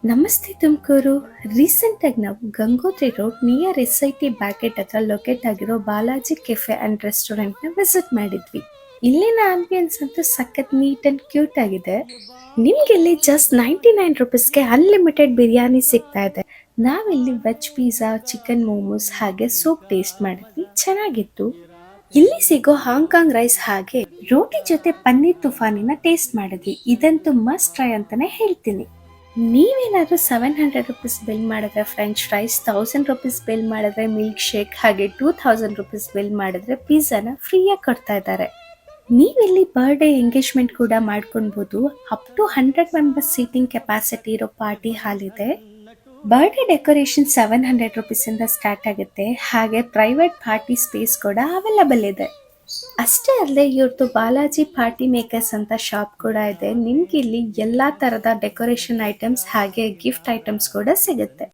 ನಮಸ್ತೆ ತುಮಕೂರು. ರೀಸೆಂಟಾಗಿ ನಾವು ಗಂಗೋತ್ರಿ ರೋಡ್ ನಿಯರ್ SIT ಬ್ಯಾಕೆಟ್ ಹತ್ರ ಲೊಕೇಟ್ ಆಗಿರೋ ಬಾಲಾಜಿ ಕೆಫೆ ಅಂಡ್ ರೆಸ್ಟೋರೆಂಟ್ನ ವಿಸಿಟ್ ಮಾಡಿದ್ವಿ. ಇಲ್ಲಿನ ಆಂಬಿಯನ್ಸ್ ಅಂತೂ ಸಖತ್ ನೀಟ್ ಅಂಡ್ ಕ್ಯೂಟ್ ಆಗಿದೆ. ನಿಮ್ಗೆ ಇಲ್ಲಿ ಜಸ್ಟ್ 99 ರುಪೀಸ್ಗೆ ಅನ್ಲಿಮಿಟೆಡ್ ಬಿರಿಯಾನಿ ಸಿಗ್ತಾ ಇದೆ. ನಾವಿಲ್ಲಿ ವೆಜ್ ಪಿಜ್ಜಾ, ಚಿಕನ್ ಮೋಮೋಸ್ ಹಾಗೆ ಸೂಪ್ ಟೇಸ್ಟ್ ಮಾಡಿದ್ವಿ, ಚೆನ್ನಾಗಿತ್ತು. ಇಲ್ಲಿ ಸಿಗೋ ಹಾಂಗ್ಕಾಂಗ್ ರೈಸ್ ಹಾಗೆ ರೋಟಿ ಜೊತೆ ಪನ್ನೀರ್ ತುಫಾನಿನ ಟೇಸ್ಟ್ ಮಾಡಿದ್ವಿ. ಇದಂತೂ ಮಸ್ಟ್ ಟ್ರೈ ಅಂತಾನೆ ಹೇಳ್ತೀನಿ. ನೀವೇನಾದ್ರೂ 700 ರುಪೀಸ್ ಬಿಲ್ ಮಾಡಿದ್ರೆ ಫ್ರೆಂಚ್ ಫ್ರೈಸ್, 1000 ರುಪೀಸ್ ಬಿಲ್ ಮಾಡಿದ್ರೆ ಮಿಲ್ಕ್ ಶೇಕ್ ಹಾಗೆ 2000 ರುಪೀಸ್ ಬಿಲ್ ಮಾಡಿದ್ರೆ ಪಿಜ್ಜಾನ ಫ್ರೀಯಾಗಿ ಕೊಡ್ತಾ ಇದ್ದಾರೆ. ನೀವಿಲ್ಲಿ ಬರ್ಡೇ ಎಂಗೇಜ್ಮೆಂಟ್ ಕೂಡ ಮಾಡ್ಕೊಳ್ಬಹುದು. Up to 100 members seating capacity ಇರೋ ಪಾರ್ಟಿ ಹಾಲ್ ಇದೆ. ಬರ್ಡೇ ಡೆಕೋರೇಷನ್ 700 ರುಪೀಸ್ ಇಂದ ಸ್ಟಾರ್ಟ್ ಆಗುತ್ತೆ. ಹಾಗೆ ಪ್ರೈವೇಟ್ ಪಾರ್ಟಿ ಸ್ಪೇಸ್ ಕೂಡ ಅವೈಲಬಲ್ ಇದೆ. ಅಷ್ಟೇ ಅಲ್ಲದೆ ಇವ್ರದ್ದು ಬಾಲಾಜಿ ಪಾರ್ಟಿ ಮೇಕರ್ಸ್ ಅಂತ ಶಾಪ್ ಕೂಡ ಇದೆ. ನಿಮ್ಗೆ ಇಲ್ಲಿ ಎಲ್ಲಾ ತರದ ಡೆಕೋರೇಷನ್ ಐಟಮ್ಸ್ ಹಾಗೆ ಗಿಫ್ಟ್ ಐಟಮ್ಸ್ ಕೂಡ ಸಿಗುತ್ತೆ.